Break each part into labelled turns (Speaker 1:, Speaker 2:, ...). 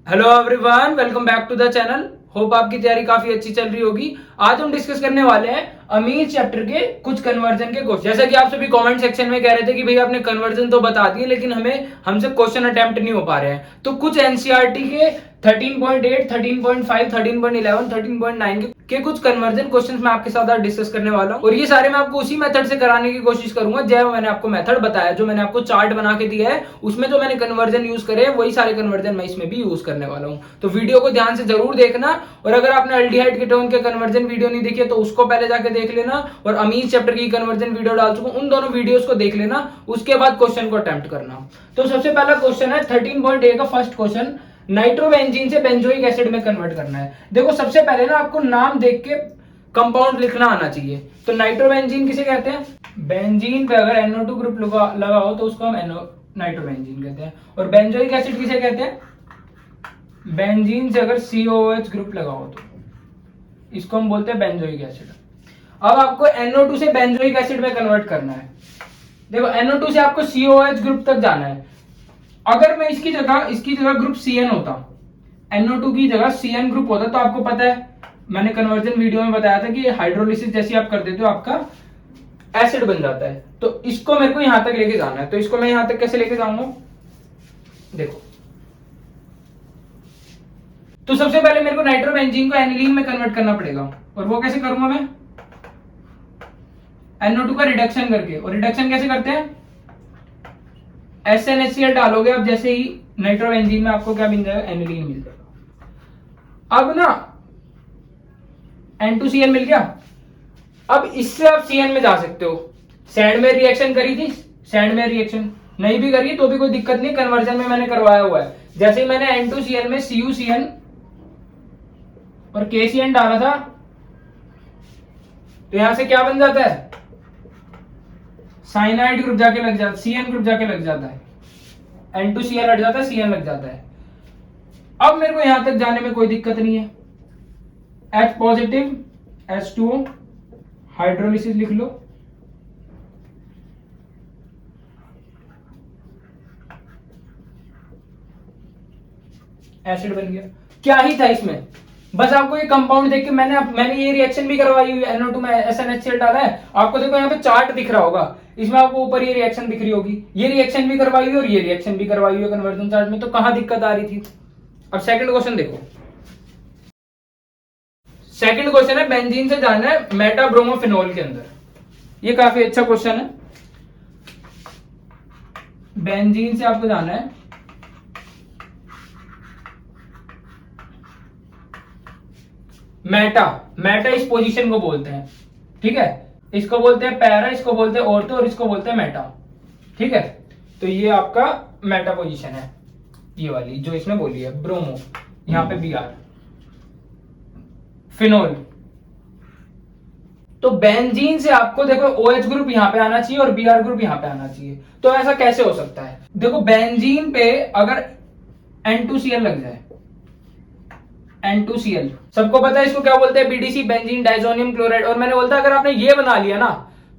Speaker 1: Hello everyone, welcome back to the channel. Hope आपकी तैयारी काफी अच्छी चल रही होगी। आज हम डिस्कस करने वाले हैं अमीर चैप्टर के कुछ कन्वर्जन के क्वेश्चन। जैसा कि आप सभी कमेंट सेक्शन में कह रहे थे कि भैया आपने कन्वर्जन तो बता दिए लेकिन हमसे क्वेश्चन अटेम्प्ट नहीं हो पा रहे हैं, तो कुछ एनसीईआरटी के 13.8, 13.5, 13.11, 13.9 के कुछ कन्वर्जन क्वेश्चंस मैं आपके साथ आज डिस्कस करने वाला हूं और ये सारे मैं आपको उसी मेथड से कराने की कोशिश करूंगा जो मैंने आपको मेथड बताया, जो मैंने आपको चार्ट बना के दिया है उसमें जो मैंने कन्वर्जन यूज करे वही सारे कन्वर्जन मैं इसमें भी यूज करने वाला हूं। तो वीडियो को ध्यान से जरूर देखना और अगर आपने अल्डिहाइड कीटोन के कन्वर्जन वीडियो नहीं देखी है तो उसको पहले जाके देख लेना और अमीन चैप्टर की कन्वर्जन वीडियो डाल चुका हूं, उन दोनों वीडियोस को देख लेना, उसके बाद क्वेश्चन को अटेम्प्ट करना। तो सबसे पहला क्वेश्चन है 13.a का फर्स्ट क्वेश्चन, नाइट्रोबेंजीन से बेंजोइक एसिड में कन्वर्ट करना है। देखो सबसे पहले ना आपको नाम देख के कंपाउंड लिखना आना चाहिए। तो नाइट्रोबेंजीन किसे कहते हैं? बेंजीन पे अगर NO2 ग्रुप लगा हो तो उसको हम नाइट्रोबेंजीन कहते हैं। और बेंजोइक एसिड किसे कहते हैं? बेंजीन से अगर COOH ग्रुप लगा हो तो इसको हम बोलते हैं बेंजोइक एसिड। अब आपको NO2 से बेंजोइक एसिड में कन्वर्ट करना है। देखो NO2 से आपको COOH ग्रुप तक जाना है। अगर मैं इसकी जगह ग्रुप CN होता, NO2 की जगह CN ग्रुप होता, तो आपको पता है मैंने कन्वर्जन वीडियो में बताया था कि हाइड्रोलिसिस जैसी आप कर देते हो आपका एसिड बन जाता है। तो इसको मेरे को यहां तक लेके जाना है। तो इसको मैं यहां तक कैसे लेके जाऊंगा? देखो, तो सबसे पहले मेरे को नाइट्रोबेंजीन को एनिलीन में कन्वर्ट करना पड़ेगा और वो कैसे करूंगा मैं? NO2 का रिडक्शन करके। और रिडक्शन कैसे करते हैं? SnHCl डालोगे अब जैसे ही नाइट्रोबेंजीन में आपको क्या मिल जाएगा? एनिलीन मिल जाएगा। अब ना N2Cl मिल गया। अब इससे आप CN में जा सकते हो। सैंड में रिएक्शन करी थी, सैंड में रिएक्शन नहीं भी करी तो भी कोई दिक्कत नहीं, कन्वर्जन में मैंने करवाया हुआ है। जैसे ही मैंने N2Cl में CuCN और KCN डाला था तो यहां से क्या बन जाता है? साइनाइड ग्रुप जाके लग जाता है, CN ग्रुप जाके लग जाता है, N2Cl हट जाता है, CN लग जाता है। अब मेरे को यहां तक जाने में कोई दिक्कत नहीं है। H पॉजिटिव H2O हाइड्रोलिसिस लिख लो। एसिड बन गया। क्या ही था इसमें? बस आपको ये कंपाउंड देख के मैंने ये रिएक्शन भी करवाई हुई है। NO2 में SnHCl डाला है। आपको देखो यहाँ पे चार्ट दिख रहा होगा, इसमें आपको ऊपर ये रिएक्शन दिख रही होगी। ये रिएक्शन भी करवाई हुई और ये रिएक्शन भी करवाई हुई है कन्वर्जन चार्ट में। तो कहां दिक्कत आ रही थी? अब सेकंड क्वेश्चन देखो। सेकंड क्वेश्चन है बेंजीन से जाना है मेटाब्रोमोफिनॉल के अंदर। ये काफी अच्छा क्वेश्चन है। बेंजीन से आपको जाना है मेटा इस पोजीशन को बोलते हैं, ठीक है। इसको बोलते हैं पैरा, इसको बोलते हैं ऑर्थो और इसको बोलते हैं मेटा, ठीक है। तो ये आपका मेटा पोजीशन है, ये वाली जो इसने बोली है ब्रोमो, यहां पे Br फिनोल। तो बेंजीन से आपको देखो OH ग्रुप यहां पे आना चाहिए और Br ग्रुप यहां पे आना चाहिए। तो ऐसा कैसे हो सकता है? देखो बेंजीन पे अगर N2Cl लग जाए, N2Cl सबको पता है इसको क्या बोलते हैं? BDC, benzene diazonium chloride. और मैंने बोलता अगर आपने ये बना लिया ना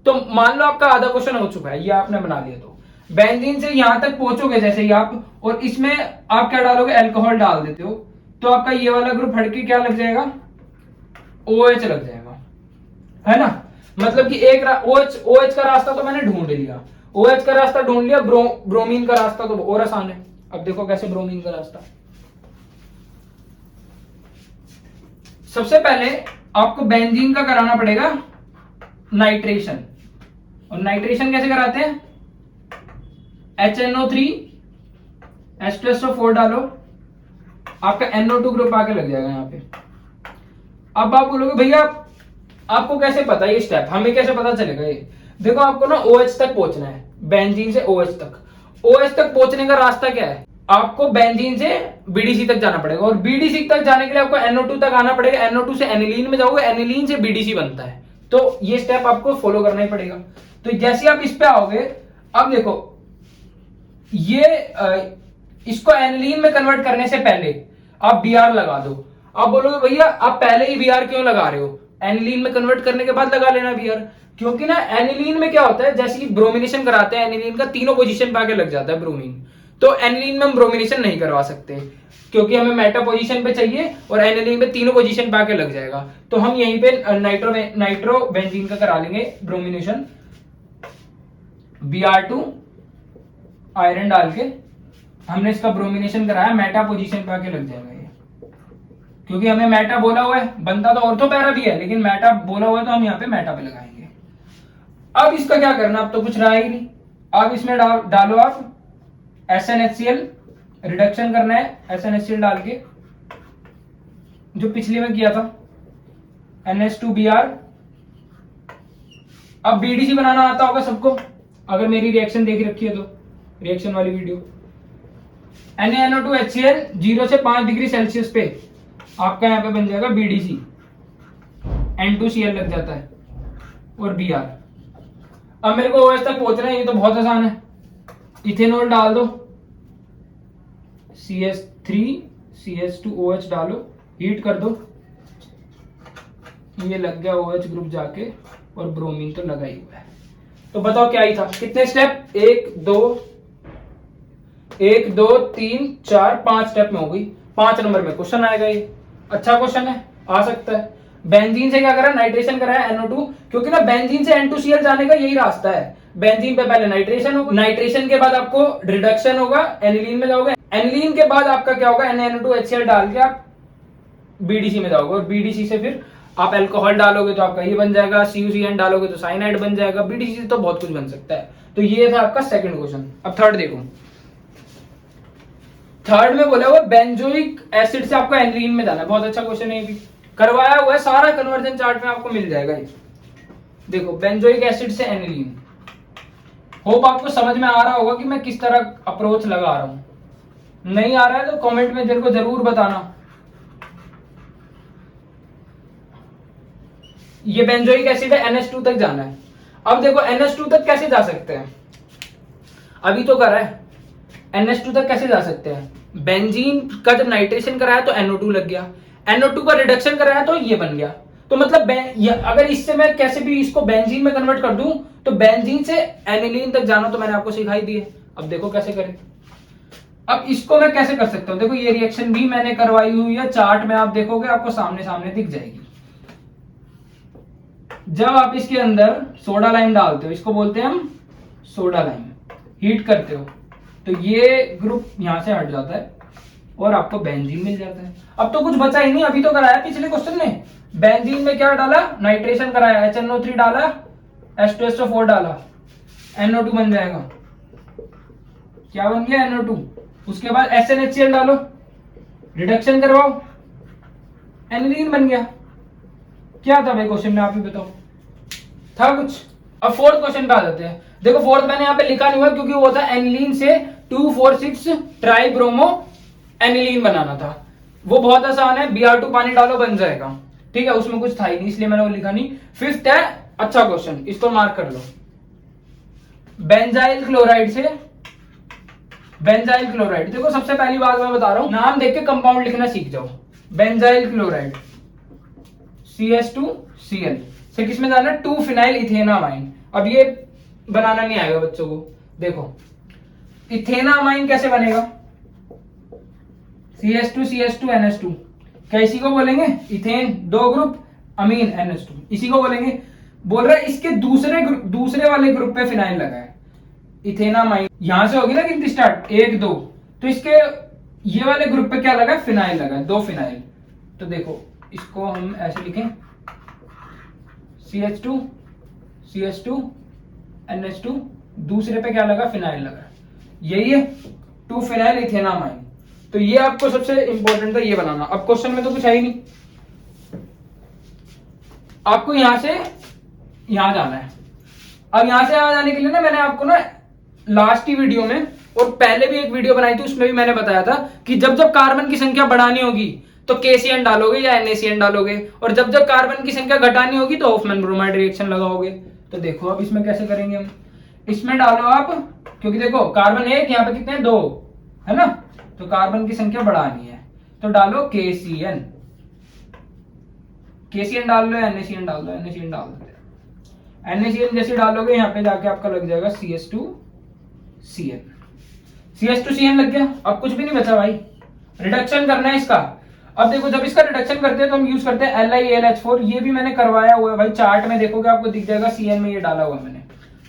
Speaker 1: तो मान लो आपका आधा क्वेश्चन हो चुका है, ये आपने बना लिया। तो बेंजीन से यहां तक पहुंचोगे जैसे ही आप, और इसमें आप क्या डालोगे? अल्कोहल डाल देते हो, तो आपका ये वाला ग्रुप हटके क्या लग जाएगा? OH लग जाएगा, है ना। मतलब कि एक OH का रास्ता तो मैंने ढूंढ लिया, OH का रास्ता ढूंढ लिया। ब्रोमीन का रास्ता तो और आसान है। अब देखो कैसे ब्रोमीन का रास्ता। सबसे पहले आपको बेंजीन का कराना पड़ेगा नाइट्रेशन। और नाइट्रेशन कैसे कराते हैं? HNO3 H2SO4 डालो, आपका NO2 ग्रुप आके लग जाएगा यहाँ पे। अब आप बोलोगे भैया आपको कैसे पता ये स्टेप, हमें कैसे पता चलेगा ये? देखो आपको ना OH तक पहुंचना है, बेंजीन से OH तक। OH तक पहुंचने का रास्ता क्या है? आपको बेंजीन से BDC तक जाना पड़ेगा और BDC तक जाने के लिए आपको NO2 तक आना पड़ेगा। NO2 से एनिलीन में जाओगे, एनिलीन से BDC बनता है। तो ये स्टेप आपको फॉलो करना ही पड़ेगा। तो जैसे आप इस पे आओगे, अब देखो ये इसको एनिलीन में कन्वर्ट करने से पहले आप Br लगा दो। आप बोलोगे भैया आप पहले ही Br क्यों लगा रहे हो? एनिलीन में कन्वर्ट करने के बाद लगा लेना Br। क्योंकि ना एनिलीन में क्या होता है, जैसे कि ब्रोमिनेशन कराते हैं एनिलीन का, तीनों पोजीशन पे आके लग जाता है ब्रोमीन। तो एनिलीन में हम ब्रोमिनेशन नहीं करवा सकते क्योंकि हमें मेटा पोजीशन पे चाहिए और एनिलीन पे तीनों पोजीशन पे आके लग जाएगा। तो हम यहीं पे नाइट्रो बेंजीन का करा लेंगे ब्रोमिनेशन, Br2 आयरन डाल के हमने इसका ब्रोमिनेशन कराया, मेटा पोजीशन पे आके लग जाएगा ये, क्योंकि हमें मेटा बोला हुआ है, बनता तो ऑर्थो पैरा भी है लेकिन मेटा बोला हुआ है तो हम यहाँ पे मेटा पे लगाएंगे। अब इसका क्या करना, अब तो कुछ रहा ही नहीं। अब इसमें डालो आप SnHCl, रिडक्शन करना है SnHCl डाल के, जो पिछले में किया था NH2Br। अब BDC बनाना आता होगा सबको, अगर मेरी रिएक्शन देख रखी है तो रिएक्शन वाली वीडियो। NaNO2HCl 0 से 5 डिग्री सेल्सियस पे आपका यहाँ पे बन जाएगा BDC, N2Cl लग जाता है और Br। अब मेरे को OH तक पहुंचना है, ये तो बहुत आसान है। इथेनॉल डाल दो, CH3CH2OH डालो, हीट कर दो, ये लग गया OH ग्रुप जाके, और ब्रोमीन तो लगा ही हुआ है। तो बताओ क्या ही था, कितने स्टेप, 1 2 3 4 5 स्टेप में हो गई। 5 नंबर में क्वेश्चन आएगा, ये अच्छा क्वेश्चन है, आ सकता है। बेंजीन से क्या करा, नाइट्रेशन कराया NO2, क्योंकि ना बेंजीन से N2Cl जाने का यही रास्ता है। बेंजीन पे पहले नाइट्रेशन होगा, नाइट्रेशन के बाद आपको रिडक्शन होगा, एनिलीन में जाओगे, एनिलीन के बाद आपका क्या होगा, NaNO2HCl डाल के आप BDC में जाओगे, और BDC से फिर आप अल्कोहल डालोगे तो आपका ये बन जाएगा, CuCN डालोगे तो साइनाइड बन जाएगा, BDC से तो बहुत कुछ बन सकता है। तो ये था आपका सेकंड क्वेश्चन। अब थर्ड देखो, थर्ड में बोला हुआ बेंजोइक एसिड से आपको एनिलीन में जाना है। बहुत अच्छा क्वेश्चन है, ये भी करवाया हुआ है, सारा कन्वर्जन चार्ट में आपको मिल जाएगा ये। देखो बेंजोइक एसिड से एनिलीन, होप आपको समझ में आ रहा होगा कि मैं किस तरह अप्रोच लगा रहा हूं। नहीं आ रहा है तो कमेंट में मेरे को जरूर बताना। ये बेंजोइक एसिड है, NH2 तक जाना है। अब देखो NH2 तक कैसे जा सकते हैं, अभी तो कर रहा है, NH2 तक कैसे जा सकते हैं। बेंजीन का जब नाइट्रेशन कराया तो NO2 लग गया, NO2 का रिडक्शन कराया तो ये बन गया। तो मतलब अगर इससे मैं कैसे भी इसको बेंजीन में कन्वर्ट कर दूं तो बेंजीन से एनिलीन तक जाना तो मैंने आपको सिखाई दी है। अब देखो कैसे करें। अब इसको मैं कैसे कर सकता हूं, देखो ये रिएक्शन भी मैंने करवाई हुई है, चार्ट में आप देखोगे आपको सामने सामने दिख जाएगी। जब आप इसके अंदर सोडा लाइम डालते हो, इसको बोलते हैं हम सोडा लाइम, हीट करते हो तो ये ग्रुप यहां से हट जाता है और आपको बेंजीन मिल जाता है। अब तो कुछ बचा ही नहीं, अभी तो कराया पिछले क्वेश्चन में। बेंजीन में क्या डाला, नाइट्रेशन कराया, HNO3 डाला, H2SO4 डाला, NO2 बन जाएगा। क्या बन गया, NO2। उसके बाद SnHCl डालो, रिडक्शन करवाओ, एनिलीन बन गया। क्या था भाई क्वेश्चन में, आप ही बताओ, था कुछ। अब फोर्थ क्वेश्चन पे आ जाते हैं। देखो फोर्थ मैंने यहाँ पे लिखा नहीं हुआ क्योंकि वो था एनिलीन से 2,4,6 ट्राइब्रोमो एनिलीन बनाना था। वो बहुत आसान है, Br2 पानी डालो बन जाएगा, ठीक है, उसमें कुछ था ही नहीं इसलिए मैंने वो लिखा नहीं। फिफ्थ है, अच्छा क्वेश्चन, इसको मार्क कर लो। बेंजाइल क्लोराइड से, बेंजाइल क्लोराइड, देखो सबसे पहली बात मैं बता रहा हूं, नाम देख के कंपाउंड लिखना सीख जाओ। बेंजाइल क्लोराइड CH2Cl से किसमें जाना है, 2 फिनाइल इथेनामाइन। अब ये बनाना नहीं आएगा बच्चों को। देखो इथेनामाइन कैसे बनेगा, CH2CH2NH2, क्या इसी को बोलेंगे, इथेन 2 ग्रुप अमीन NH2, इसी को बोलेंगे। बोल रहा है इसके दूसरे वाले ग्रुप पे फिनाइल लगा है, इथेनामाइन। यहां से होगी ना गिनती स्टार्ट, 1 2, तो इसके ये वाले ग्रुप पे क्या लगा है, फिनाइल लगा है, 2 फिनाइल। तो देखो इसको हम ऐसे लिखें, CH2NH2, दूसरे पे क्या लगा, फिनाइल लगा, यही है 2 फिनाइल इथेनामाइन। तो ये आपको सबसे इंपॉर्टेंट था ये बनाना। अब क्वेश्चन में तो कुछ है ही नहीं, आपको यहां से यहां जाना है। अब यहां से यहां जाने के लिए ना मैंने आपको ना लास्ट की वीडियो में और पहले भी एक वीडियो बनाई थी, उसमें भी मैंने बताया था कि जब जब कार्बन की संख्या बढ़ानी होगी तो KCN डालोगे या NaCN डालोगे, और जब जब कार्बन की संख्या घटानी होगी तो हॉफमैन ब्रोमाइड रिएक्शन लगाओगे। तो देखो अब इसमें कैसे करेंगे हम, इसमें डालो आप, क्योंकि देखो कार्बन 1, यहाँ पे कितने हैं 2 है ना, तो कार्बन की संख्या बढ़ानी है तो डालो KCN डाल लो, NaCN डाल दो, NaCN डाल देते हैं। NaCN जैसे डालोगे यहाँ पे जाके आपका लग जाएगा CH2Cl। CH2CN लग गया, अब कुछ भी नहीं बचा भाई, रिडक्शन करना है इसका। अब देखो जब इसका रिडक्शन करते हैं तो हम यूज करते हैं LiAlH4, ये भी मैंने करवाया हुआ है भाई, चार्ट में देखोगे आपको दिख जाएगा, CN में ये डाला हुआ मैंने,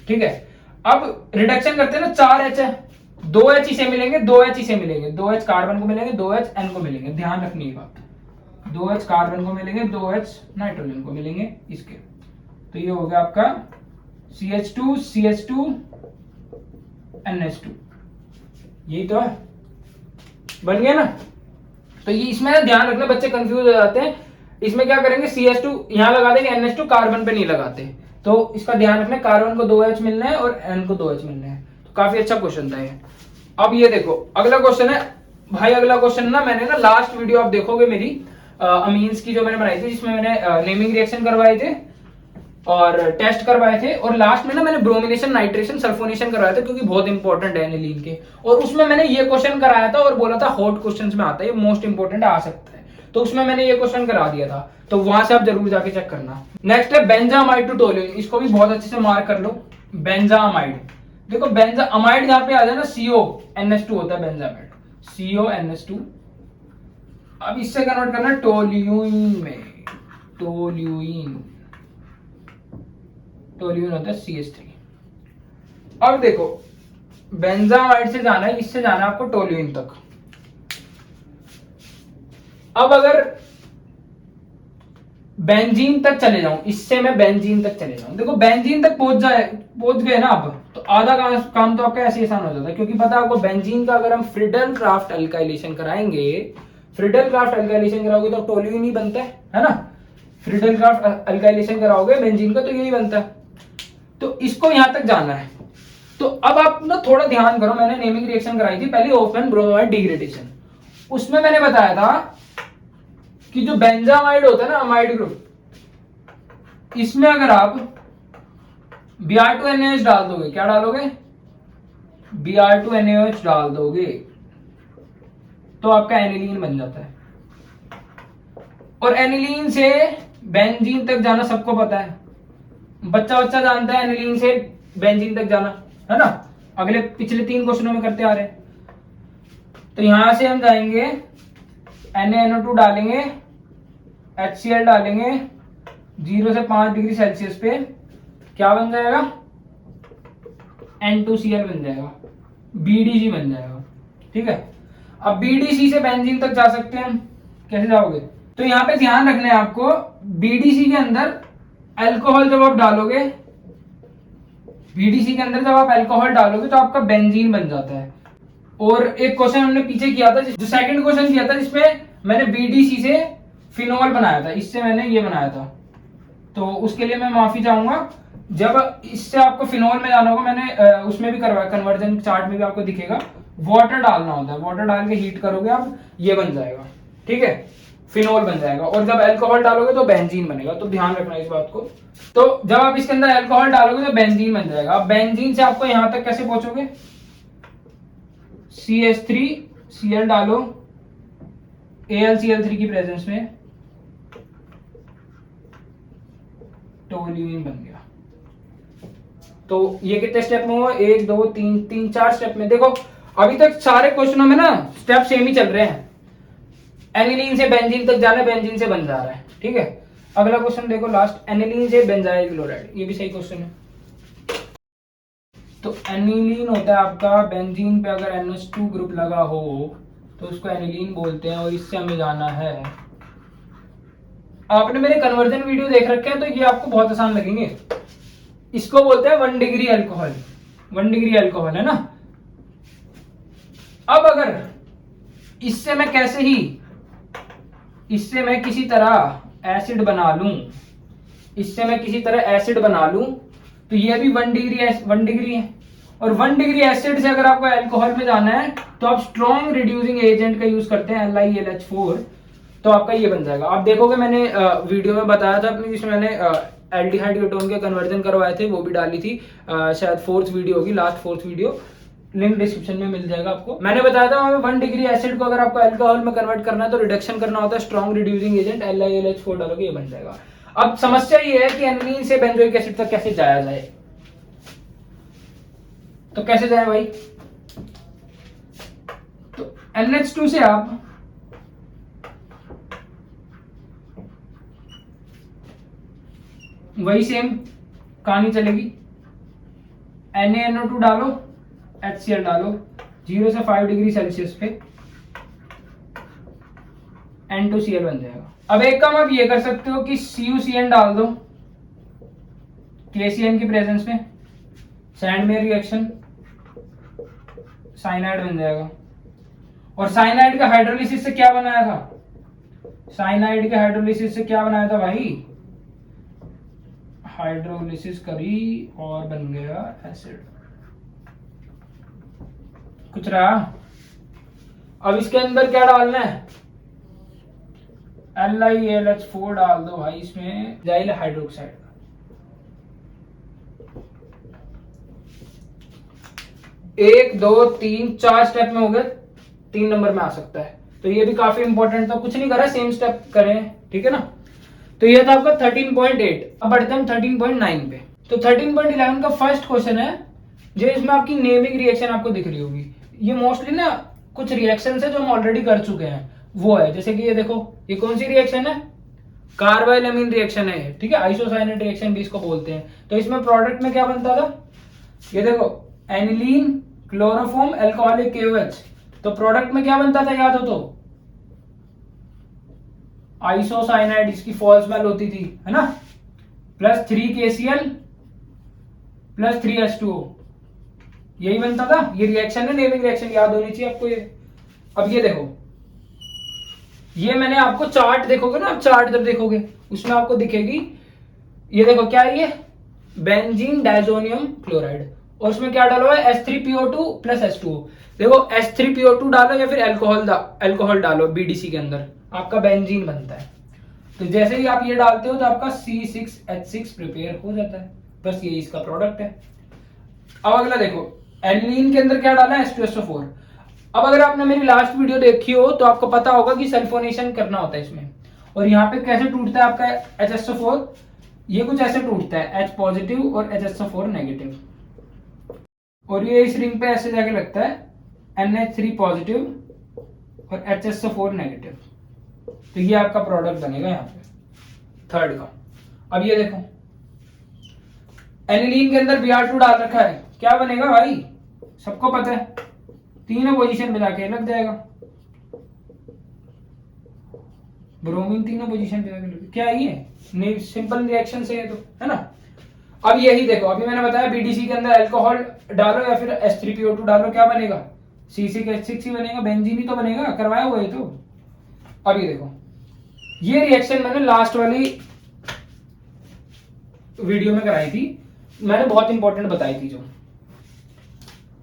Speaker 1: ठीक है। अब रिडक्शन करते हैं ना, 4H है, 2H इसे मिलेंगे, 2H इसे मिलेंगे, 2H कार्बन को मिलेंगे, 2H N को मिलेंगे, ध्यान रखनी ये बात, 2H कार्बन को मिलेंगे, 2H नाइट्रोजन को मिलेंगे इसके। तो ये हो गया आपका CH2 CH2 NH2, यही तो है, बन गया ना। तो ये इसमें ध्यान रखना, बच्चे कंफ्यूज हो जाते हैं, इसमें क्या करेंगे, CH2 यहां लगा देंगे, NH2 कार्बन पे नहीं लगाते, तो इसका ध्यान रखना, कार्बन को 2H मिलना है और N को 2H मिलना है। तो काफी अच्छा क्वेश्चन था ये। अब ये देखो अगला क्वेश्चन है भाई, अगला क्वेश्चन ना मैंने ना लास्ट वीडियो आप देखोगे मेरी अमीन्स की जो मैंने बनाई थी, जिसमें मैंने नेमिंग रिएक्शन करवाए थे और टेस्ट करवाए थे, और लास्ट में ना मैंने ब्रोमिनेशन नाइट्रेशन सल्फोनेशन करवाया था, क्योंकि बहुत इंपॉर्टेंट है एनिलीन के, और उसमें मैंने ये क्वेश्चन कराया था और बोला था हॉट क्वेश्चंस में आता है, ये मोस्ट इंपॉर्टेंट आ सकता है, तो उसमें मैंने ये क्वेश्चन करा दिया था, तो वहां से आप जरूर जाके चेक करना। नेक्स्ट है बेंजामाइड टू टोल्यूइन, इसको भी बहुत अच्छे से मार्क कर लो, बेंजामाइड। देखो बेंजामाइड जहां पे आ जाए ना, CONH2 होता है बेंजामाइड, CONH2। अब इससे कन्वर्ट करना टोल्यूइन में, टोल्यूइन होता है CH3। अब देखो बेंजामाइड से जाना है, इससे जाना है आपको टोल्यूइन तक। अब अगर बेंजीन तक चले जाऊं, इससे मैं बेंजीन तक चले जाऊं, देखो बेंजीन तक पहुंच गए ना आप, तो आधा काम तो आपका ऐसे आसान हो जाता है, क्योंकि पता है आपको बेंजीन का अगर हम फ्रीडल क्राफ्ट अल्काइलेशन कराएंगे, फ्रीडल क्राफ्ट अल्काइलेशन कराओगे तो टोल्यूइन ही बनता है ना, फ्रीडल क्राफ्ट अल्काइलेशन कराओगे बेंजीन का तो यही बनता है, तो इसको यहां तक जाना है। तो अब आप ना थोड़ा ध्यान करो, मैंने नेमिंग रिएक्शन कराई थी पहले, होफमैन ब्रोमाइड डिग्रेडेशन, उसमें मैंने बताया था कि जो बेंजामाइड होता है ना, अमाइड ग्रुप, इसमें अगर आप Br2NaOH डाल दोगे, क्या डालोगे, Br2NaOH डाल दोगे, तो आपका एनिलीन बन जाता है। और एनिलीन से बेंजीन तक जाना सबको पता है, बच्चा जानता है एनिलीन से बेंजीन तक जाना, है ना, अगले पिछले 3 क्वेश्चनों में करते आ रहे हैं। तो यहां से हम जाएंगे, NaNO2 डालेंगे, HCl डालेंगे, 0 से 5 डिग्री सेल्सियस पे, क्या बन जाएगा, N2Cl बन जाएगा, BDG बन जाएगा, ठीक है। अब BDC से बेंजीन तक जा सकते हैं, कैसे जाओगे, तो यहां पे ध्यान रखना है आपको, BDC के अंदर अल्कोहल जब आप डालोगे, BDC के अंदर जब आप अल्कोहल डालोगे तो आपका बेंजीन बन जाता है। और एक क्वेश्चन हमने पीछे किया था, जो सेकंड क्वेश्चन किया था, जिसमें मैंने BDC से फिनोल बनाया था, इससे मैंने ये बनाया था, तो उसके लिए मैं माफी चाहूंगा। जब इससे आपको फिनोल में जाना होगा, मैंने उसमें भी करवाया, कन्वर्जन चार्ट में भी आपको दिखेगा, वाटर डालना होता है, वाटर डाल के हीट करोगे आप, ये बन जाएगा, ठीक है, फिनोल बन जाएगा। और जब अल्कोहल डालोगे तो बेंजीन बनेगा, तो ध्यान रखना इस बात को। तो जब आप इसके अंदर अल्कोहल डालोगे तो बेंजीन बन जाएगा। अब बेंजीन से आपको यहां तक कैसे पहुंचोगे, CH3Cl डालो, AlCl3 की प्रेजेंस में टोल्यूइन बन गया। तो ये कितने स्टेप में हुआ, 1 2 3 4 स्टेप में। देखो अभी तक सारे क्वेश्चनों में ना स्टेप सेम ही चल रहे हैं, एनिलीन से बेंजीन तक जाना है, बेंजीन से बन जा रहा है, ठीक है। अगला क्वेश्चन देखो लास्ट, एनिलीन से बेंजाइल क्लोराइड, ये भी सही क्वेश्चन है। तो एनिलीन होता है आपका, बेंजीन पे अगर NH2 ग्रुप लगा हो तो उसको एनिलीन बोलते हैं, और इससे हमें जाना है, आपने मेरे कन्वर्जन वीडियो देख रखे हैं तो ये आपको बहुत आसान लगेंगे। इसको बोलते हैं 1 डिग्री अल्कोहल, 1 डिग्री अल्कोहल है ना। अब अगर इससे मैं किसी तरह एसिड बना लूं, इससे मैं किसी तरह एसिड बना लूं, तो ये भी 1 डिग्री है। और 1 डिग्री एसिड से अगर आपको अल्कोहल में जाना है तो आप स्ट्रॉन्ग रिड्यूसिंग एजेंट का यूज करते हैं, LiAlH4, तो आपका ये बन जाएगा। आप देखोगे मैंने वीडियो में बताया था अपनी, जिसमें मैंने एल्डिहाइड कीटोन के कन्वर्जन करवाए थे, वो भी डाली थी, शायद 4th वीडियो होगी, last 4th video, link description में मिल जाएगा आपको। मैंने बताया था 1 डिग्री एसिड को अगर आपको अल्कोहल में कन्वर्ट करना है तो रिडक्शन करना होता है, स्ट्रॉन्ग रिड्यूसिंग एजेंट LiAlH4 डालोगे, ये बन जाएगा। अब समस्या ये है कि एनिलीन से बेंजोइक एसिड तक कैसे जाया जाए, तो कैसे जाए भाई, NH2 से आप वही सेम कहानी चलेगी, NaNO2 डालो, HCl डालो, 0 से 5 डिग्री सेल्सियस पे N2Cl बन जाएगा। अब एक काम आप ये कर सकते हो कि CuCN डाल दो KCN की प्रेजेंस में, सैंड में रिएक्शन, साइनाइड बन जाएगा। और साइनाइड का हाइड्रोलिसिस से क्या बनाया था, साइनाइड के हाइड्रोलिसिस से क्या बनाया था भाई, हाइड्रोलिसिस करी और बन गया एसिड। कुछ रहा? अब इसके अंदर क्या डालना है, LiAlH4 डाल दो भाई, इसमें जाइल हाइड्रोक्साइड। 1 2 3 4 स्टेप में हो गए, 3 नंबर में आ सकता है। तो ये भी काफी इंपॉर्टेंट था, कुछ नहीं करा, सेम स्टेप करें, ठीक है ना। तो ये था आपका 13.8। अब बढ़ते हैं 13.9 पे। तो 13.11 का फर्स्ट क्वेश्चन है, जो इसमें आपकी नेमिंग रिएक्शन आपको दिख रही होगी। ये मोस्टली ना कुछ रिएक्शन है जो हम ऑलरेडी कर चुके हैं, वो है जैसे कि ये देखो, ये कौन सी रिएक्शन है, कार्बाइलअमीन रिएक्शन है, ठीक है, आइसोसाइनेट रिएक्शन भी इसको बोलते हैं। तो इसमें प्रोडक्ट में क्या बनता था, ये देखो, एनिलीन क्लोरोफॉर्म अल्कोहलिक KOH। तो प्रोडक्ट में क्या बनता था, याद हो तो, आइसोसाइनाइड, इसकी फॉल स्मेल होती थी, है ना, प्लस 3 KCl प्लस 3 H2O, यही बनता था। ये रिएक्शन है, नेमिंग रिएक्शन याद होनी चाहिए आपको ये। अब ये देखो, ये मैंने आपको चार्ट देखोगे ना, आप चार्ट जब देखोगे उसमें आपको दिखेगी, ये देखो क्या है, ये बेंजीन डायजोनियम क्लोराइड, और उसमें क्या डाला हुआ है, H3PO2 प्लस H2O। देखो H3PO2 डालो या फिर अल्कोहल डालो BDC के अंदर, आपका बेंजीन बनता है। तो जैसे ही आप ये डालते हो तो आपका C6H6 प्रिपेयर हो जाता है, बस ये इसका प्रोडक्ट है। अब अगला देखो, एनिलीन के अंदर क्या डाला है, H2SO4। अब अगर आपने मेरी लास्ट वीडियो देखी हो तो आपको पता होगा कि सल्फोनेशन करना होता है इसमें, और यहाँ पे कैसे टूटता है आपका HSO4, ये कुछ ऐसे टूटता है, H पॉजिटिव और HSO4 नेगेटिव, और ये इस रिंग पे ऐसे जाके लगता है, NH3 पॉजिटिव और HSO4 नेगेटिव। तो ये आपका प्रोडक्ट बनेगा यहाँ पे थर्ड का। अब ये देखो, एनिलीन के अंदर Br2 डाल रखा है, क्या बनेगा भाई, सबको पता है, तीनों पोजीशन पे जाके लग जाएगा, ब्रोमीन तीनों पोजीशन पे जाके लग, क्या है ये, सिंपल रिएक्शन से है, तो है ना। अब यही देखो, अभी मैंने बताया BDC के अंदर अल्कोहल डालो या फिर H3PO2 डालो, क्या बनेगा, C6H6 ही बनेगा, बेंजीन ही तो बनेगा, करवाया हुआ है तो। अब ये देखो, ये रिएक्शन मैंने लास्ट वाली वीडियो में कराई थी, मैंने बहुत इंपॉर्टेंट बताई थी, जो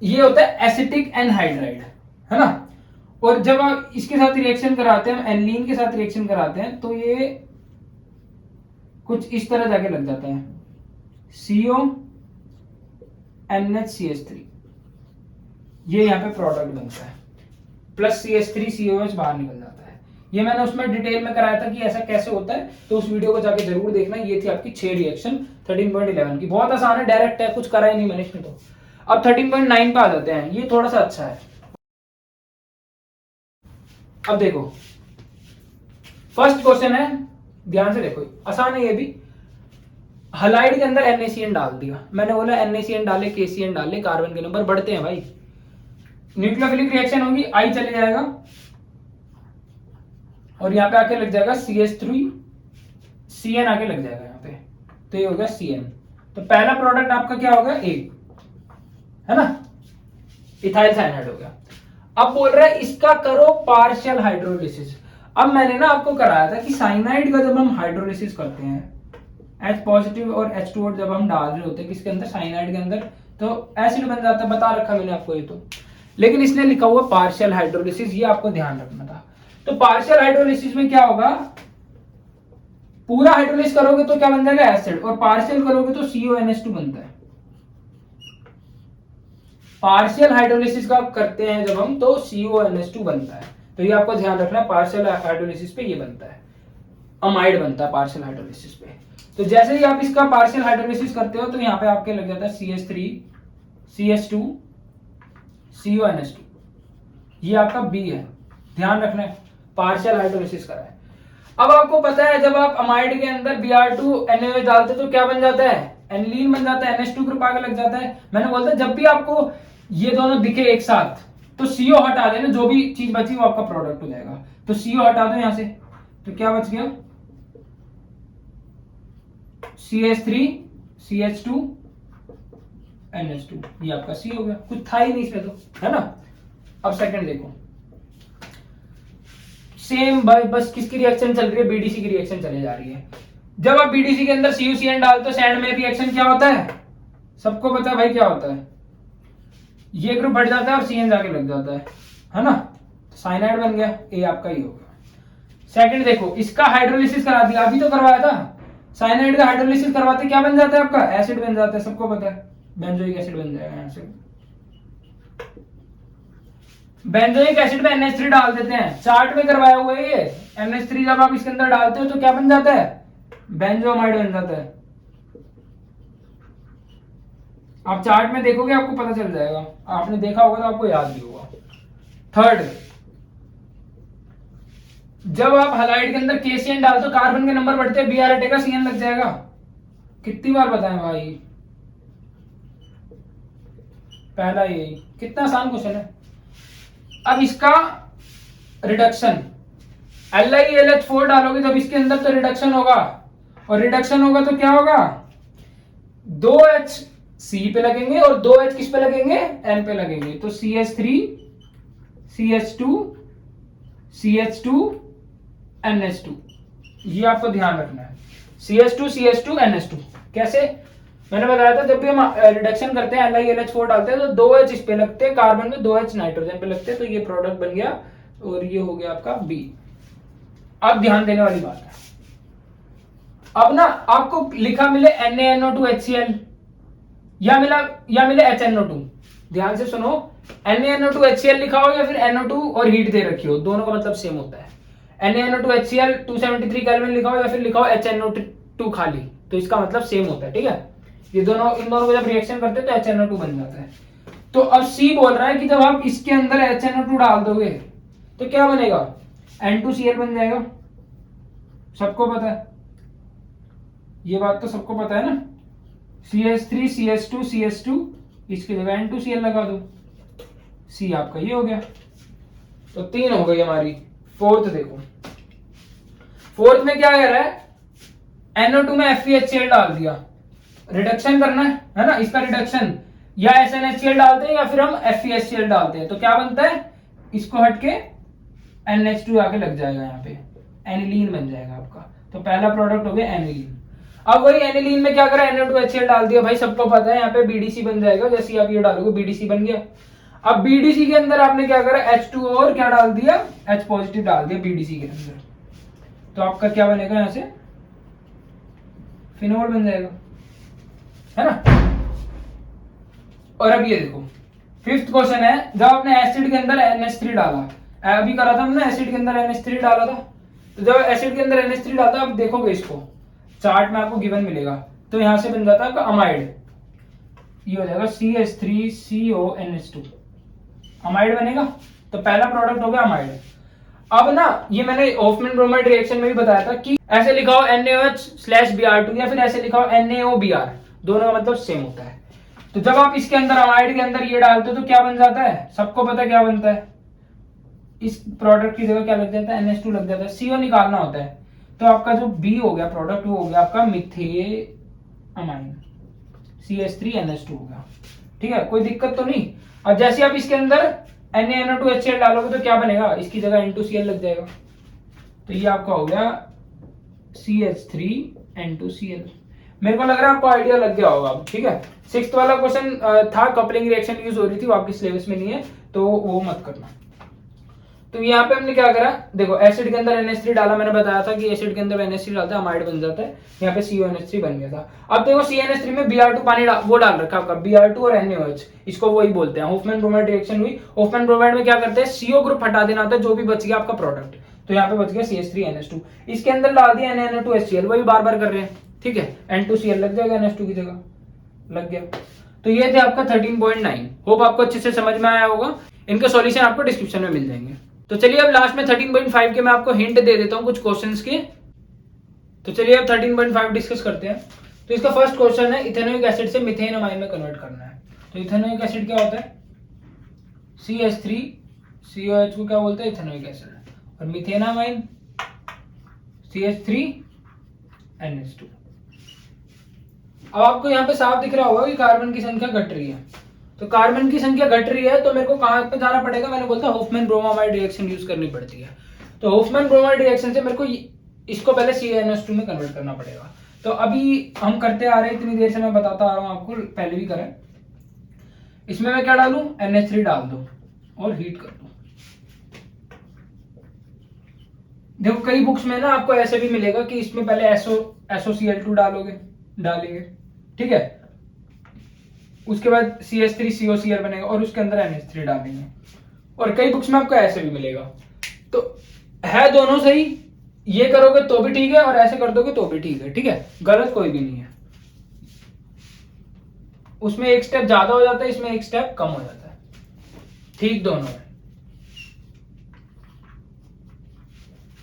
Speaker 1: ये होता है एसिटिक एनहाइड्राइड, है ना। और जब आप इसके साथ रिएक्शन कराते हैं, एनिलीन के साथ रिएक्शन कराते हैं, तो ये कुछ इस तरह जाके लग जाता है, CONHCH3, ये यहाँ पे प्रोडक्ट बनता है, प्लस CH3COH बाहर निकल जाता है। ये मैंने उसमें डिटेल में कराया था कि ऐसा कैसे होता है, तो उस वीडियो को जाके जरूर देखना। ये थी आपकी 6 रिएक्शन 13.11 की, बहुत आसान है, डायरेक्ट है, कुछ करा ही नहीं मैंने इसमें। तो अब 13.9 पे आ जाते हैं, ये थोड़ा सा अच्छा है। अब देखो, फर्स्ट क्वेश्चन है, ध्यान से देखो, आसान है ये भी। हलाइड के अंदर NaCN डाल दिया, मैंने बोला NaCN डाले, KCN डाले, कार्बन के नंबर बढ़ते हैं भाई, न्यूक्लियोफिलिक रिएक्शन होगी, I चले जाएगा और यहाँ पे आके लग जाएगा CH3CN आके लग जाएगा यहाँ पे, तो ये होगा CN। तो पहला प्रोडक्ट आपका क्या होगा, A, है ना, इथाइल साइनाइड हो गया। अब बोल रहा है इसका करो पार्शियल हाइड्रोलिसिस। अब मैंने ना आपको कराया था कि साइनाइड का जब हम हाइड्रोलिसिस करते हैं, H पॉजिटिव और H2O जब हम डाल रहे होते हैं किसके अंदर, साइनाइड के अंदर, तो एसिड बन जाता है, बता रखा मैंने आपको ये तो। लेकिन इसने लिखा हुआ पार्शियल हाइड्रोलिसिस, ये आपको ध्यान रखना था। तो पार्शियल हाइड्रोलिसिस में क्या होगा, पूरा हाइड्रोलिसिस करोगे तो क्या बन जाएगा, एसिड, और पार्शियल करोगे तो CONH2 बनता है। पार्शियल हाइड्रोलिसिस का करते हैं जब हम, तो CONH2 बनता है। तो ये आपको ध्यान रखना है, पार्शियल हाइड्रोलिसिस पे ये बनता है, अमाइड बनता है पार्शियल हाइड्रोलिसिस पे। तो जैसे ही आप इसका पार्शियल हाइड्रोलिसिस करते हो तो यहाँ पे आपके लग जाता है CH3 CH2 CONH2, ये आपका बी है, ध्यान रखना है, पार्शियल हाइड्रोलिसिस करा है। अब आपको पता है जब आप अमाइड के अंदर Br2 NaOH डालते तो क्या बन जाता है, एनिलीन बन जाता है, NH2 ग्रुप आगे लग जाता है। मैंने बोलता जब भी आपको ये दोनों दिखे एक साथ तो CO हटा देना, जो भी चीज बची वो आपका प्रोडक्ट हो जाएगा। तो CO हटा दो यहां से, तो क्या बच गया, CH3 CH2 NH2, ये आपका C हो गया, कुछ था ही नहीं इसमें तो, है ना। अब सेकंड देखो, सेम बस किसकी रिएक्शन चल रही है, बीडीसी की रिएक्शन चली जा रही है। जब आप बीडीसी के अंदर CuCN डालते हो सैंड में रिएक्शन क्या होता है, सबको पता है भाई क्या होता है, ये ग्रुप हट जाता है और CN जाके लग जाता है ना, साइनाइड बन गया, ए आपका ही होगा। सेकंड देखो, इसका हाइड्रोलिसिस करा दिया, अभी तो करवाया था, साइनाइड का हाइड्रोलिसिस करवाते क्या बन जाता है आपका, एसिड बन जाता है, सबको पता है, बेंजोइक एसिड बन जाएगा यहां से। बेंजोइक एसिड में NH3 डाल देते हैं, चार्ट में करवाया हुआ है ये, NH3 जब आप इसके अंदर डालते हो तो क्या बन जाता है, बेंजोमाइड बन जाता है। आप चार्ट में देखोगे आपको पता चल जाएगा, आपने देखा होगा तो आपको याद भी होगा। थर्ड, जब आप हलाइड के अंदर KCN डालते हो कार्बन के नंबर बढ़ते हैं, Br हटेगा CN लग जाएगा। कितनी बार बताएं भाई, पहला यही, कितना आसान क्वेश्चन है। अब इसका रिडक्शन, LiLH4 डालोगे जब इसके अंदर तो रिडक्शन होगा, और रिडक्शन होगा तो क्या होगा, 2H C पे लगेंगे और 2H किस पे लगेंगे, N पे लगेंगे, तो CH3 CH2 CH2 NH2, ये आपको ध्यान रखना है, CH2 CH2 NH2। कैसे, मैंने बताया था जब भी हम रिडक्शन करते हैं LiLH4 डालते हैं तो 2H इस पे लगते हैं कार्बन में, 2H नाइट्रोजन पे लगते हैं, तो ये प्रोडक्ट बन गया और ये हो गया आपका B। अब ध्यान देने वाली बात है, अब ना आपको लिखा मिले NaNO2HCl या मिले HNO2, ध्यान से सुनो, NaNO2HCl लिखा हो या फिर NO2 और हीट दे रखी हो, दोनों का मतलब सेम होता है। NaNO2HCl 273 केल्विन लिखा हो या फिर लिखा हो HNO2 खाली, तो इसका मतलब सेम होता है, ठीक है। ये दोनों, इन दोनों को जब रिएक्शन करते हैं तो HNO2 बन जाता है। तो अब C बोल रहा है कि जब आप इसके अंदर HNO2 डाल दोगे तो क्या बनेगा, N2Cl बन जाएगा, सबको पता है, ये बात तो सबको पता है ना। CH3 CH2 CH2, इसकी जगह N2Cl लगा दो, C आपका ये हो गया, तो 3 हो गई हमारी। फोर्थ देखो, फोर्थ में क्या कह रहा है, NO2 में FeHCl डाल दिया, रिडक्शन करना है ना, इसका रिडक्शन या SnHCl डालते हैं या फिर हम FeHCl डालते हैं, तो क्या बनता है, इसको हटके NH2 आके लग जाएगा, यहाँ पे एनिलीन बन जाएगा आपका, तो पहला प्रोडक्ट हो गया एनिलीन। अब वही एनिलीन में क्या करा, NO2HCl डाल दिया, भाई सबको पता है यहाँ पे BDC बन जाएगा, जैसे आप ये डालोगे BDC बन गया। अब BDC के अंदर आपने क्या करा, H2 और क्या डाल दिया, H पॉजिटिव डाल दिया BDC के अंदर, तो आपका क्या बनेगा, यहां से फिनोल बन जाएगा, है ना। और अब ये देखो, फिफ्थ क्वेश्चन है, जब आपने एसिड के अंदर NH3 डाला, अभी करा था हमने, एसिड के अंदर NH3 डाला था, तो जब एसिड के अंदर NH3 डालता है, आप देखोगे इसको चार्ट में आपको गिवन मिलेगा, तो यहां से बन जाता है आपका अमाइड, ये हो जाएगा CH3CONH2, अमाइड बनेगा, तो पहला प्रोडक्ट हो गया अमाइड। अब ना ये मैंने हॉफमैन ब्रोमाइड रिएक्शन में भी बताया था कि ऐसे लिखा हो NaOH/Br2 या फिर ऐसे लिखा हो NaOBr, दोनों का मतलब सेम होता है। तो जब आप इसके अंदर अमाइड के अंदर ये डालते हो तो क्या बन जाता है, सबको पता है क्या बनता है, इस प्रोडक्ट की जगह क्या लग जाता है, NH2 लग जाता है, CO निकालना होता है, तो आपका जो B हो गया प्रोडक्ट वो हो गया आपका मिथेअमाइन, CH3NH2 हो गया, ठीक है, कोई दिक्कत तो नहीं। अब जैसे आप इसके अंदर NaNO2HCl डालोगे तो क्या बनेगा, इसकी जगह N2Cl लग जाएगा, तो ये आपका हो गया CH3N2Cl। मेरे को लग रहा है आपको आइडिया लग गया होगा अब, ठीक है। सिक्स्थ वाला क्वेश्चन था, कपलिंग रिएक्शन यूज हो रही थी, वो आपके सिलेबस में नहीं है तो वो मत करना। तो यहाँ पे हमने क्या करा, देखो एसिड के अंदर NH3 डाला, मैंने बताया था कि एसिड के अंदर NH3 डालता है अमाइड बन जाता है, यहाँ पे CONH3 बन गया था। अब देखो CNH3 में Br2 पानी वो डाल रखा आपका, Br2 और NaOH, इसको वही बोलते हैं, हॉफमैन ब्रोमाइड रिएक्शन हुई। हॉफमैन ब्रोमाइड में क्या करते हैं, CO ग्रुप हटा देना होता है, जो भी बच गया आपका प्रोडक्ट, तो यहाँ पे बच गया CH3NH2, इसके अंदर डाल दिया NaNO2HCl, वही बार बार कर रहे हैं, ठीक है, N2Cl लग जाएगा NH2 की जगह, लग गया। तो ये थे आपका 13.9, होप आपको अच्छे से समझ में आया होगा। इनके सॉल्यूशन आपको डिस्क्रिप्शन में मिल जाएंगे। तो चलिए अब लास्ट में 13.5 के मैं आपको हिंट दे देता हूँ कुछ क्वेश्चंस के। तो चलिए अब 13.5 डिस्कस करते हैं। तो इसका फर्स्ट क्वेश्चन है, इथेनोइक एसिड से मीथेन अमाइन में कन्वर्ट करना है। तो इथेनोइक एसिड क्या होता है? CH3COH को क्या बोलते हैं? Ethanoic acid. और मीथेन अमाइन CH3NH2। अब आपको यहाँ पे साफ दिख रहा होगा कि कार्बन की संख्या घट रही है। तो कार्बन की संख्या घट रही है तो मेरे को कहाँ पे जाना पड़ेगा? मैंने बोलता होफमैन ब्रोमाइड रिएक्शन यूज करनी पड़ती है। तो होफमैन ब्रोमाइड रिएक्शन से मेरे को इसको पहले CnH2 में कन्वर्ट करना पड़ेगा। तो अभी हम करते आ रहे हैं, इतनी देर से मैं बताता आ रहा हूँ आपको, पहले भी करें। इसमें मैं क्या डालूं? NH3 डाल दो और हीट कर दो। देखो कई बुक्स में ना आपको ऐसे भी मिलेगा कि इसमें पहले SOCl2 डालेंगे, ठीक है, उसके बाद CH3COCl बनेगा और उसके अंदर NH3 डालेंगे। और कई बुक्स में आपको ऐसे भी मिलेगा। तो है दोनों सही, ये करोगे तो भी ठीक है और ऐसे कर दोगे तो भी ठीक है, ठीक है, गलत कोई भी नहीं है। उसमें एक स्टेप ज्यादा हो जाता है, इसमें एक स्टेप कम हो जाता है, ठीक दोनों है।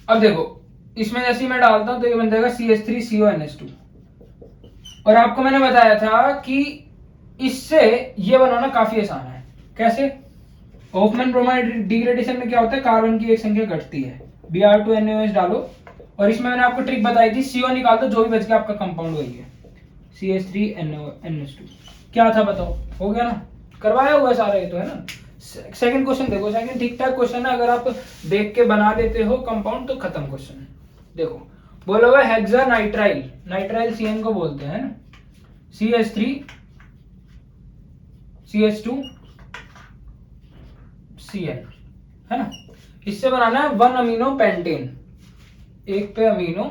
Speaker 1: अब देखो इसमें जैसे मैं डालता हूं तो ये बन जाएगा CH3CONH2। और आपको मैंने बताया था कि इससे ये बनाना काफी आसान है। कैसे? होफमैन ब्रोमाइड डिग्रेडेशन में क्या होता है? कार्बन की एक संख्या घटती है, Br2NaOH डालो और इसमें मैंने आपको ट्रिक बताई थी, CO निकाल दो, जो भी बच गया आपका कंपाउंड वही है, CH3NH2। क्या था बताओ? हो गया ना, करवाया हुआ सारा ये तो है ना। सेकंड क्वेश्चन देखो, सेकंड ठीक ठाक क्वेश्चन है, अगर आप देख के बना लेते हो कंपाउंड तो खत्म क्वेश्चन। देखो बोला हुआ हेक्सा नाइट्राइल, नाइट्राइल CN को बोलते हैं ना, CH3 CH2 Cl है ना। इससे बनाना है 1 अमीनो पेंटेन, एक पे अमीनो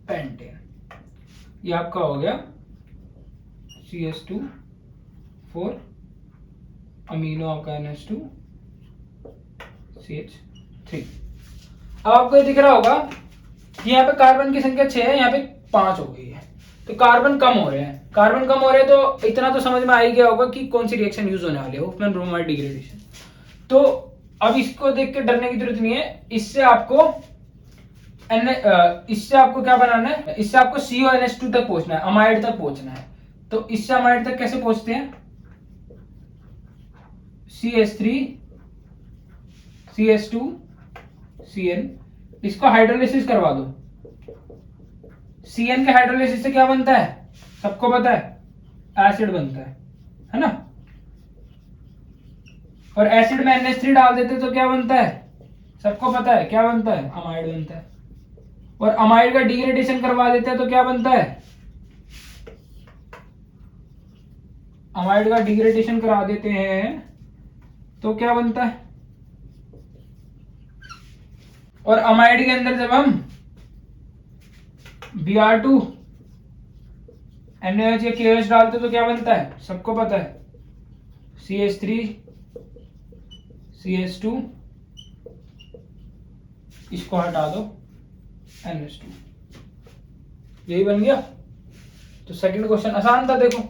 Speaker 1: पेंटेन। ये आपका हो गया CH2 4 अमीनो आपका NH2 CH3। अब आपको ये दिख रहा होगा कि यहाँ पे कार्बन की संख्या 6 है, यहाँ पे 5 हो गई है। तो कार्बन कम हो रहे हैं, कार्बन कम हो रहे हैं, तो इतना तो समझ में आ ही गया होगा कि कौन सी रिएक्शन यूज होने वाली है, होफमैन ब्रोमाइड डिग्रेडेशन। तो अब इसको देख के डरने की जरूरत नहीं है। इससे आपको क्या बनाना है? इससे आपको CONH2 तक पहुंचना है, अमाइड तक पहुंचना है। तो इससे अमाइड तक कैसे पहुंचते हैं? CH3 CH2 CN, इसको हाइड्रोलिसिस करवा दो। CN के हाइड्रोलिसिस से क्या बनता है? सबको पता है, एसिड बनता है ना। और एसिड में NH3 डाल देते तो क्या बनता है? सबको पता है, क्या बनता है? अमाइड बनता है। और अमाइड का डिग्रेडेशन करवा देते हैं तो क्या बनता है? अमाइड का डिग्रेडेशन करा देते हैं तो क्या बनता है? और अमाइड के अंदर जब हम Br2 NaOH या KOH डालते तो क्या बनता है? सबको पता है, CH3 CH2, इसको हटा दो NH2, यही बन गया। तो सेकंड क्वेश्चन आसान था। देखो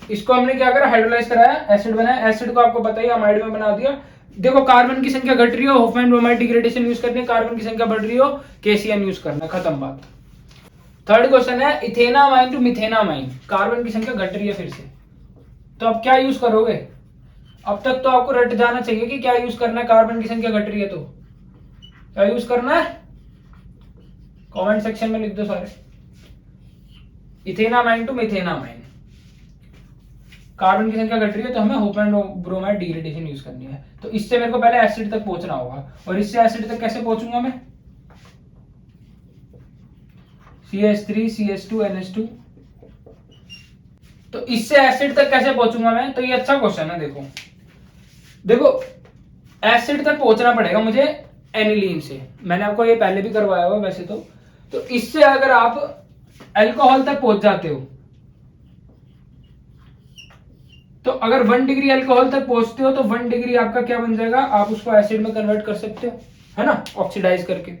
Speaker 1: इसको हमने क्या करा? हाइड्रोलाइज कराया, एसिड बनाया, एसिड को आपको पता ही अमाइड में बना दिया। देखो कार्बन की संख्या घट रही हो, होफमैन ब्रोमाइड डिग्रेडेशन यूज करनी है, कार्बन की संख्या बढ़ रही हो, KCN यूज करना, खत्म बात। थर्ड क्वेश्चन है इथेनामाइन टू मिथेनामाइन, कार्बन की संख्या घट रही है फिर से, तो अब क्या यूज करोगे? अब तक तो आपको रट जाना चाहिए कि क्या यूज करना है। कार्बन की संख्या घट रही है तो क्या यूज करना है? कमेंट सेक्शन में लिख दो सारे, इथेनामाइन टू मिथेनामाइन। कार्बन की संख्या घट रही है तो हमें होफमैन ब्रोमाइड डिग्रेडेशन यूज करनी है। तो इससे मेरे को पहले एसिड तक पहुंचना होगा, और इससे एसिड तक कैसे पहुंचूंगा मैं? CH3 CH2 NH2। तो इससे एसिड तक कैसे पहुंचूंगा मैं? तो ये अच्छा क्वेश्चन है। देखो एसिड तक पहुंचना पड़ेगा मुझे एनिलीन से, मैंने आपको ये पहले भी करवाया हुआ वैसे तो इससे अगर आप अल्कोहल तक पहुंच जाते हो, तो अगर 1 डिग्री अल्कोहल तक पहुंचते हो तो 1 डिग्री आपका क्या बन जाएगा? आप उसको एसिड में कन्वर्ट कर सकते हो, है ना, ऑक्सीडाइज करके,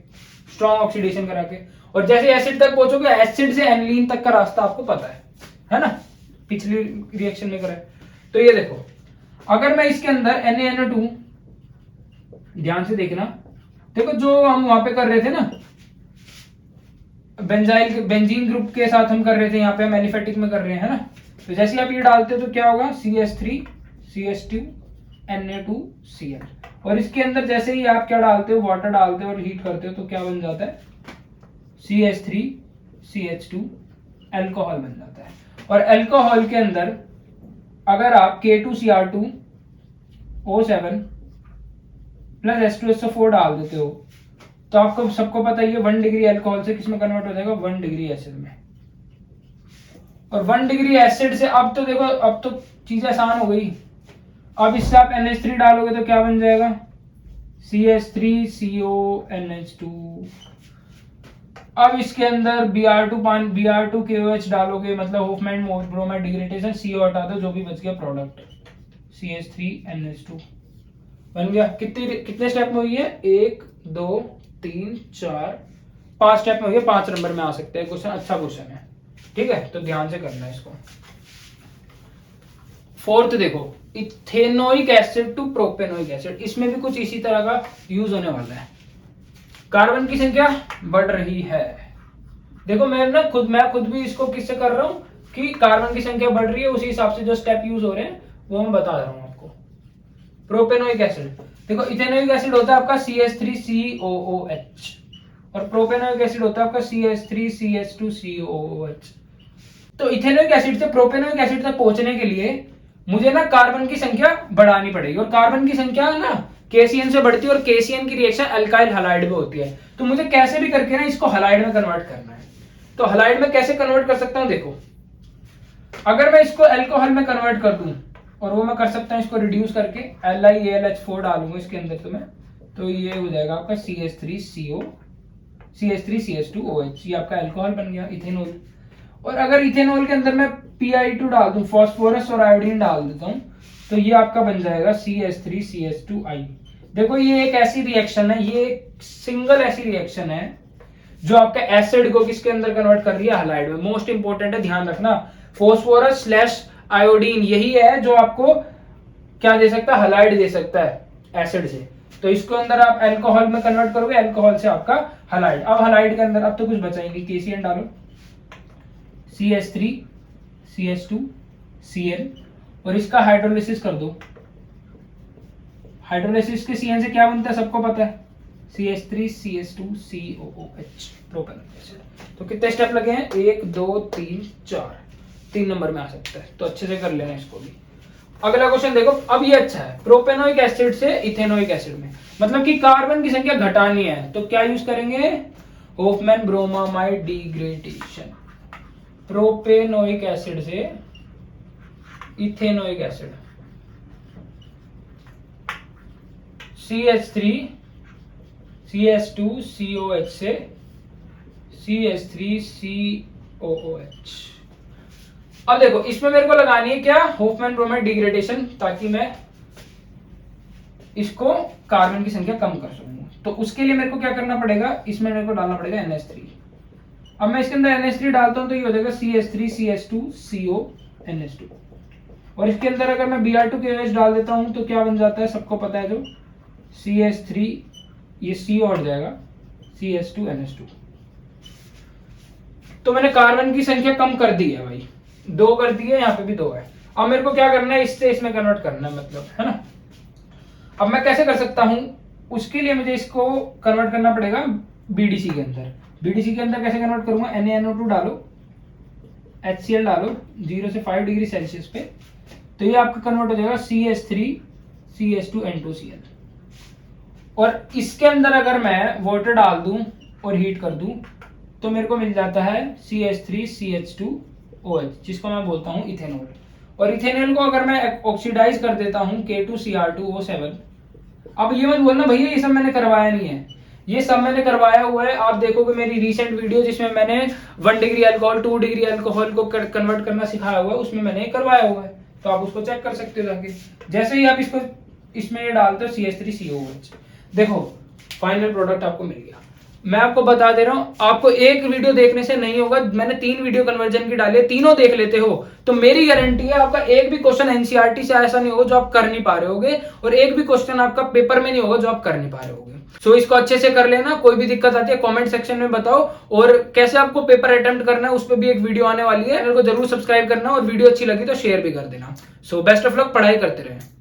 Speaker 1: स्ट्रॉन्ग ऑक्सीडेशन करा के। और जैसे एसिड तक पहुंचोगे, एसिड से एनिलीन तक का रास्ता आपको पता है ना, पिछली रिएक्शन में करा है। तो ये देखो अगर मैं इसके अंदर NaNO2, ध्यान से देखना, देखो जो हम वहां पे कर रहे थे ना बेंजीन ग्रुप के साथ हम कर रहे थे, यहाँ पे हम एलिफेटिक में कर रहे हैं ना, तो जैसे आप ये डालते हो तो क्या होगा, CH3 CH2 Na2Cl, और इसके अंदर जैसे ही आप क्या डालते हो, वाटर डालते हो और हीट करते हो तो क्या बन जाता है, CH3 CH2 अल्कोहल बन जाता है। और अल्कोहल के अंदर अगर आप K2Cr2O7 प्लस H2SO4 डाल देते हो तो आपको सबको पता ही है 1 डिग्री अल्कोहल से किसमें कन्वर्ट हो जाएगा, 1 डिग्री एसिड में। और 1 डिग्री एसिड से अब तो देखो, अब तो चीज आसान हो गई। अब इससे आप NH3 डालोगे तो क्या बन जाएगा, CH3CONH2। अब इसके अंदर Br2KOH डालोगे, मतलब होफमैन ब्रोमाइड डिग्रेडेशन, CO हटा दो, जो भी बच गया प्रोडक्ट CH3NH2 बन गया। कितने स्टेप में हुई है, 1 2 3 4 5 स्टेप में हुई है, 5 नंबर में आ सकते हैं क्वेश्चन, अच्छा क्वेश्चन है, ठीक है, तो ध्यान से करना है इसको। फोर्थ देखो, ethanoic acid to propanoic acid, इसमें भी कुछ इसी तरह का यूज होने वाला है। कार्बन की संख्या बढ़ रही है, देखो मैं खुद भी इसको किससे कर रहा हूं कि कार्बन की संख्या बढ़ रही है, उसी हिसाब से जो स्टेप यूज हो रहे हैं वो मैं बता रहा हूं आपको। प्रोपेनोइक एसिड, देखो इथेनोइक एसिड होता है आपका CH3COOH और प्रोपेनोइक एसिड होता है आपका CH3CH2COOH। तो इथेनोइक एसिड से प्रोपेनोइक एसिड तक पहुंचने के लिए मुझे ना कार्बन की संख्या बढ़ानी पड़ेगी, और कार्बन की संख्या ना KCN से बढ़ती है, और KCN की रिएक्शन अल्काइल हलाइड में होती है। तो मुझे कैसे भी करके ना इसको हलाइड में कन्वर्ट करना है। तो हलाइड में कैसे कन्वर्ट कर सकता हूं, देखो अगर मैं इसको अल्कोहल में कन्वर्ट कर दूं, और वो मैं कर सकता हूं इसको रिड्यूस करके, LiAlH4 डालूंगा इसके अंदर तो ये हो जाएगा आपका CH3CH2OH, ये आपका अल्कोहल बन गया, इथेनॉल। और अगर इथेनॉल के अंदर मैं Pi2 डाल दूं, फास्फोरस और आयोडीन डाल देता हूं, तो ये आपका बन जाएगा CH3CH2I। देखो ये एक ऐसी रिएक्शन है, ये एक सिंगल ऐसी रिएक्शन है जो आपका एसिड को किसके अंदर कन्वर्ट कर रही है, हलाइड में। मोस्ट इंपोर्टेंट है, ध्यान रखना, फास्फोरस स्लैश आयोडीन यही है जो आपको क्या दे सकता है, हलाइड दे सकता है एसिड से। तो इसको अंदर आप अल्कोहल में कन्वर्ट करोगे, अल्कोहल से आपका हलाइड। अब हलाइड के अंदर अब तो कुछ बचाएंगे, KCN डालो, CH3 CH2 Cl, और इसका हाइड्रोलिसिस कर दो। हाइड्रोलिसिस के CN से क्या बनता है सबको पता है, CH3 CH2 COOH, propanoic acid. तो कितने स्टेप लगे हैं, 1 2 3 4, 3 नंबर में आ सकता है, तो अच्छे से कर लेना इसको भी। अगला क्वेश्चन देखो, अब ये अच्छा है, प्रोपेनोइक एसिड से इथेनोइक एसिड में, मतलब कि कार्बन की संख्या घटानी है, तो क्या यूज करेंगे, Hofmann bromide degradation. Propanoic acid से इथेनोइक एसिड, CH3 CH2COH से CH3COOH। अब देखो इसमें मेरे को लगानी है क्या, होफमैन ब्रोमाइड डिग्रेडेशन, ताकि मैं इसको कार्बन की संख्या कम कर सकूं। तो उसके लिए मेरे को क्या करना पड़ेगा, इसमें मेरे को डालना पड़ेगा NH3। अब मैं इसके अंदर NH3 डालता हूं तो ये हो जाएगा CH3CH2CONH2, और इसके अंदर अगर मैं Br2KOH डाल देता हूं तो क्या बन जाता है, सबको पता है, जो CH3, ये CO हट जाएगा, CH2NH2। तो मैंने कार्बन की संख्या कम कर दी है भाई, 2 कर दी है, यहाँ पे भी 2 है। अब मेरे को क्या करना है, इससे इसमें कन्वर्ट करना है, मतलब है ना। अब मैं कैसे कर सकता हूं, उसके लिए मुझे इसको कन्वर्ट करना पड़ेगा BDC के अंदर। BDC के अंदर कैसे कन्वर्ट करूंगा, NaNO2 डालो, HCl डालो 0 से 5 डिग्री सेल्सियस पे, तो ये आपका कन्वर्ट हो जाएगा CH3CH2N2Cl। और इसके अंदर अगर मैं वाटर डाल दूं और हीट कर दूं तो मेरे को मिल जाता है CH3CH2OH, जिसको मैं बोलता हूं इथेनॉल। और इथेनॉल को अगर मैं ऑक्सीडाइज कर देता हूं K2Cr2O7, अब ये मत बोलना भैया ये सब मैंने करवाया नहीं है, ये सब मैंने करवाया हुआ है। आप देखोगे मेरी रीसेंट वीडियो जिसमें मैंने 1 डिग्री अल्कोहल 2 डिग्री अल्कोहल को कन्वर्ट करना सिखाया हुआ है, उसमें मैंने करवाया हुआ है, तो आप उसको चेक कर सकते हो जाके। जैसे ही आप इसको इसमें डालते हो CH3COOH, देखो फाइनल प्रोडक्ट आपको मिल गया। मैं आपको बता दे रहा हूं, आपको एक वीडियो देखने से नहीं होगा। मैंने 3 वीडियो कन्वर्जन की डाली है, तीनों देख लेते हो तो मेरी गारंटी है आपका एक भी क्वेश्चन एनसीईआरटी से ऐसा नहीं होगा जो आप कर नहीं पा रहे होगे, और एक भी क्वेश्चन आपका पेपर में नहीं होगा जो आप कर नहीं पा रहे होगे। सो इसको अच्छे से कर लेना। कोई भी दिक्कत आती है कमेंट सेक्शन में बताओ, और कैसे आपको पेपर अटेम्प्ट करना है उस पर भी एक वीडियो आने वाली है। चैनल को जरूर सब्सक्राइब करना, और वीडियो अच्छी लगी तो शेयर भी कर देना। सो बेस्ट ऑफ लक, पढ़ाई करते रहे।